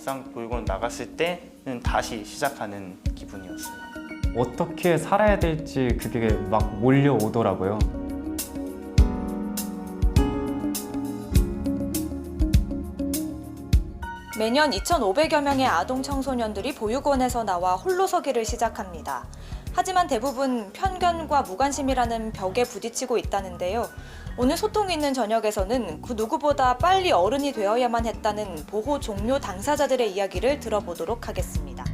막상 보육원 나갔을 때는 다시 시작하는 기분이었어요. 어떻게 살아야 될지 그게 막 몰려오더라고요. 매년 2,500여 명의 아동 청소년들이 보육원에서 나와 홀로서기를 시작합니다. 하지만 대부분 편견과 무관심이라는 벽에 부딪히고 있다는데요. 오늘 소통 있는 저녁에서는 그 누구보다 빨리 어른이 되어야만 했다는 보호 종료 당사자들의 이야기를 들어보도록 하겠습니다.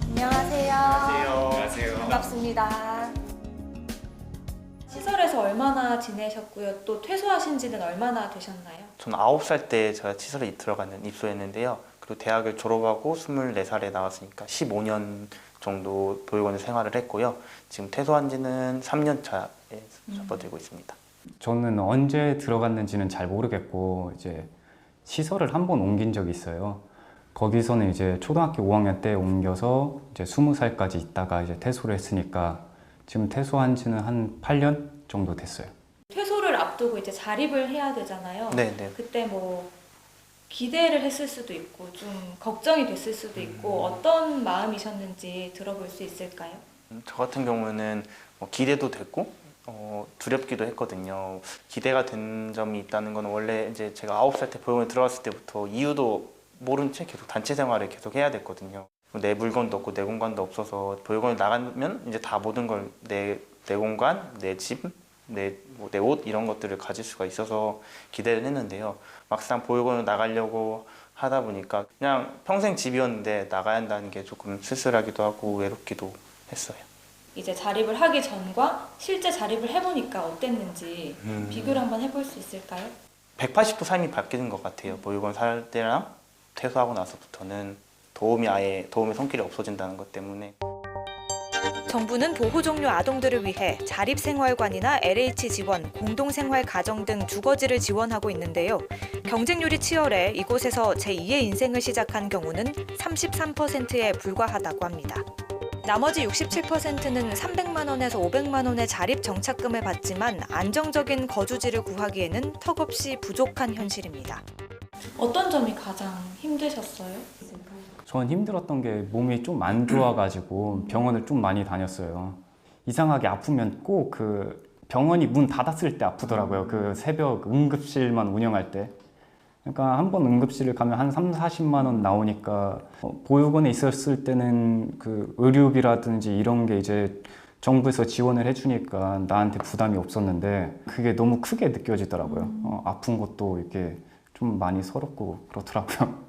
안녕하세요. 안녕하세요. 반갑습니다. 시설에서 얼마나 지내셨고요? 또 퇴소하신 지는 얼마나 되셨나요? 저는 9살 때 제가 시설에 입소했는데요. 그리고 대학을 졸업하고 24살에 나왔으니까 15년 정도 보육원에 생활을 했고요. 지금 퇴소한 지는 3년 차에 접어들고 있습니다. 저는 언제 들어갔는지는 잘 모르겠고 이제 시설을 한 번 옮긴 적이 있어요. 거기서는 이제 초등학교 5학년 때 옮겨서 이제 20살까지 있다가 이제 퇴소를 했으니까 지금 퇴소한 지는 한 8년 정도 됐어요. 퇴소를 앞두고 이제 자립을 해야 되잖아요. 네네. 그때 뭐 기대를 했을 수도 있고 좀 걱정이 됐을 수도 있고 어떤 마음이셨는지 들어볼 수 있을까요? 저 같은 경우는 기대도 됐고 두렵기도 했거든요. 기대가 된 점이 있다는 건 원래 이제 제가 9살 때 보육원에 들어갔을 때부터 이유도 모른 채 계속 단체 생활을 계속 해야 됐거든요. 내 물건도 없고 내 공간도 없어서 보육원에 나가면 이제 다 모든 걸 내 공간, 내 집, 내 옷 이런 것들을 가질 수가 있어서 기대를 했는데요. 막상 보육원을 나가려고 하다 보니까 그냥 평생 집이었는데 나가야 한다는 게 조금 쓸쓸하기도 하고 외롭기도 했어요. 이제 자립을 하기 전과 실제 자립을 해보니까 어땠는지 비교를 한번 해볼 수 있을까요? 180도 삶이 바뀌는 것 같아요. 보육원 살 때랑 퇴소하고 나서부터는 도움의 손길이 없어진다는 것 때문에. 정부는 보호 종료 아동들을 위해 자립생활관이나 LH 지원, 공동생활 가정 등 주거지를 지원하고 있는데요. 경쟁률이 치열해 이곳에서 제2의 인생을 시작한 경우는 33%에 불과하다고 합니다. 나머지 67%는 300만 원에서 500만 원의 자립 정착금을 받지만 안정적인 거주지를 구하기에는 턱없이 부족한 현실입니다. 어떤 점이 가장 힘드셨어요? 전 힘들었던 게 몸이 좀 안 좋아가지고 병원을 좀 많이 다녔어요. 이상하게 아프면 꼭 그 병원이 문 닫았을 때 아프더라고요. 그 새벽 응급실만 운영할 때. 그러니까 한 번 응급실을 가면 한 3, 40만 원 나오니까 보육원에 있었을 때는 그 의료비라든지 이런 게 이제 정부에서 지원을 해주니까 나한테 부담이 없었는데 그게 너무 크게 느껴지더라고요. 아픈 것도 이렇게 좀 많이 서럽고 그렇더라고요.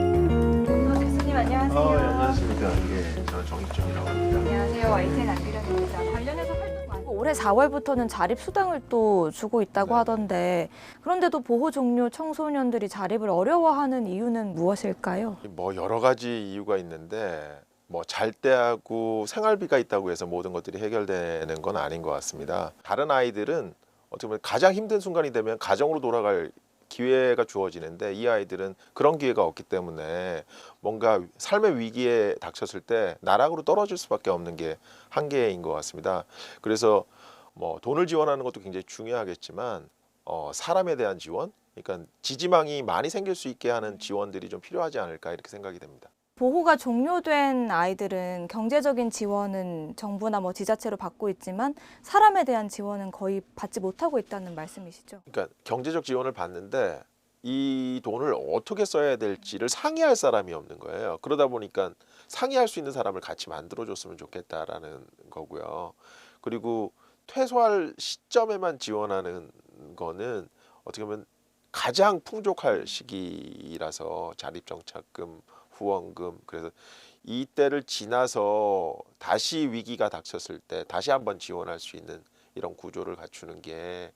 교수님 안녕하세요. 안녕하십니까. 예, 저는 정익준이라고 합니다. 안녕하세요. YTN 안규련입니다. 관련해서 활동 많이 올해 4월부터는 자립 수당을 또 주고 있다고 네. 하던데 그런데도 보호 종료 청소년들이 자립을 어려워하는 이유는 무엇일까요? 뭐 여러 가지 이유가 있는데 뭐 잘 때하고 생활비가 있다고 해서 모든 것들이 해결되는 건 아닌 것 같습니다. 다른 아이들은 어떻게 보면 가장 힘든 순간이 되면 가정으로 돌아갈 기회가 주어지는데 이 아이들은 그런 기회가 없기 때문에 뭔가 삶의 위기에 닥쳤을 때 나락으로 떨어질 수밖에 없는 게 한계인 것 같습니다. 그래서 뭐 돈을 지원하는 것도 굉장히 중요하겠지만 사람에 대한 지원, 그러니까 지지망이 많이 생길 수 있게 하는 지원들이 좀 필요하지 않을까 이렇게 생각이 됩니다. 보호가 종료된 아이들은 경제적인 지원은 정부나 뭐 지자체로 받고 있지만 사람에 대한 지원은 거의 받지 못하고 있다는 말씀이시죠? 그러니까 경제적 지원을 받는데 이 돈을 어떻게 써야 될지를 상의할 사람이 없는 거예요. 그러다 보니까 상의할 수 있는 사람을 같이 만들어줬으면 좋겠다라는 거고요. 그리고 퇴소할 시점에만 지원하는 거는 어떻게 보면 가장 풍족할 시기라서 자립정착금, 후원금, 그래서 이때를 지나서 다시 위기가 닥쳤을 때 다시 한번 지원할 수 있는 이런 구조를 갖추는 게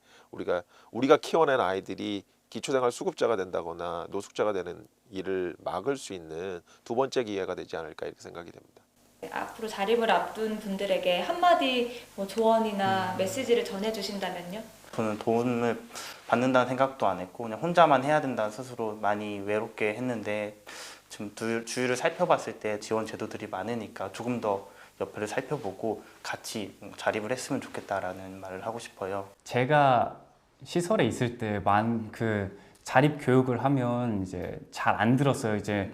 우리가 키워낸 아이들이 기초생활 수급자가 된다거나 노숙자가 되는 일을 막을 수 있는 두 번째 기회가 되지 않을까 이렇게 생각이 됩니다. 앞으로 자립을 앞둔 분들에게 한마디 뭐 조언이나 메시지를 전해주신다면요? 저는 도움을 받는다는 생각도 안 했고 그냥 혼자만 해야 된다는 스스로 많이 외롭게 했는데 지금 주위를 살펴봤을 때 지원 제도들이 많으니까 조금 더 옆을 살펴보고 같이 자립을 했으면 좋겠다라는 말을 하고 싶어요. 제가 시설에 있을 때 자립 교육을 하면 이제 잘 안 들었어요. 이제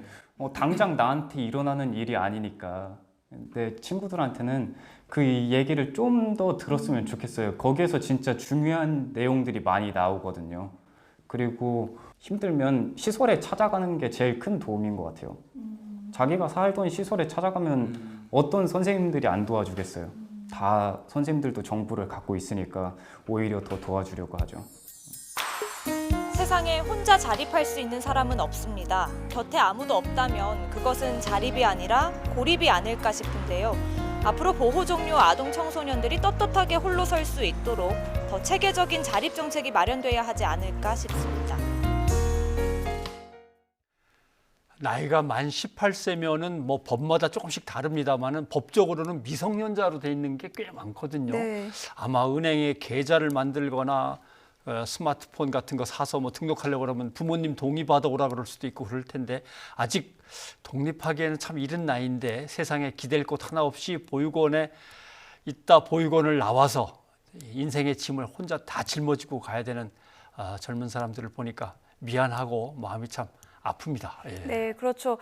당장 나한테 일어나는 일이 아니니까. 근데 친구들한테는 그 얘기를 좀 더 들었으면 좋겠어요. 거기에서 진짜 중요한 내용들이 많이 나오거든요. 그리고 힘들면 시설에 찾아가는 게 제일 큰 도움인 것 같아요. 자기가 살던 시설에 찾아가면 어떤 선생님들이 안 도와주겠어요. 다 선생님들도 정보를 갖고 있으니까 오히려 더 도와주려고 하죠. 세상에 혼자 자립할 수 있는 사람은 없습니다. 곁에 아무도 없다면 그것은 자립이 아니라 고립이 아닐까 싶은데요. 앞으로 보호 종료 아동 청소년들이 떳떳하게 홀로 설 수 있도록 더 체계적인 자립 정책이 마련돼야 하지 않을까 싶습니다. 나이가 만 18세면은 뭐 법마다 조금씩 다릅니다만은 법적으로는 미성년자로 돼 있는 게 꽤 많거든요. 네. 아마 은행에 계좌를 만들거나 스마트폰 같은 거 사서 뭐 등록하려고 그러면 부모님 동의 받아 오라 그럴 수도 있고 그럴 텐데 아직 독립하기에는 참 이른 나이인데 세상에 기댈 곳 하나 없이 보육원에 있다 보육원을 나와서 인생의 짐을 혼자 다 짊어지고 가야 되는 젊은 사람들을 보니까 미안하고 마음이 참 아픕니다. 예. 네, 그렇죠.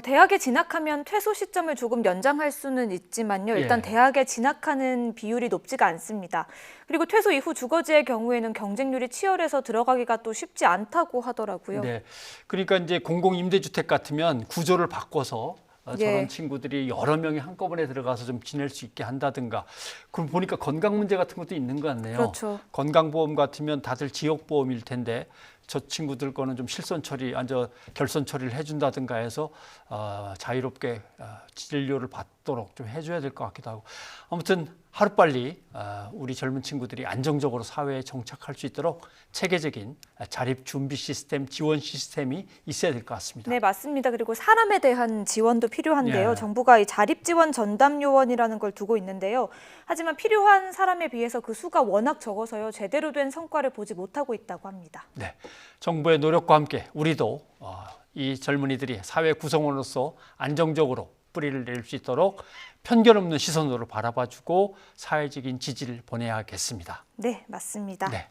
대학에 진학하면 퇴소 시점을 조금 연장할 수는 있지만요. 일단 예. 대학에 진학하는 비율이 높지가 않습니다. 그리고 퇴소 이후 주거지의 경우에는 경쟁률이 치열해서 들어가기가 또 쉽지 않다고 하더라고요. 네, 그러니까 이제 공공임대주택 같으면 구조를 바꿔서 저런 예. 친구들이 여러 명이 한꺼번에 들어가서 좀 지낼 수 있게 한다든가. 그럼 보니까 건강 문제 같은 것도 있는 것 같네요. 그렇죠. 건강보험 같으면 다들 지역보험일 텐데 저 친구들 거는 좀 실손 처리, 결손 처리를 해준다든가 해서 자유롭게 진료를 받도록 좀 해줘야 될 것 같기도 하고. 아무튼 하루빨리 우리 젊은 친구들이 안정적으로 사회에 정착할 수 있도록 체계적인 자립 준비 시스템, 지원 시스템이 있어야 될 것 같습니다. 네, 맞습니다. 그리고 사람에 대한 지원도 필요한데요. 예. 정부가 이 자립지원 전담요원이라는 걸 두고 있는데요. 하지만 필요한 사람에 비해서 그 수가 워낙 적어서요. 제대로 된 성과를 보지 못하고 있다고 합니다. 네, 정부의 노력과 함께 우리도 이 젊은이들이 사회 구성원으로서 안정적으로 뿌리를 내릴 수 있도록 편견 없는 시선으로 바라봐주고 사회적인 지지를 보내야겠습니다. 네, 맞습니다. 네.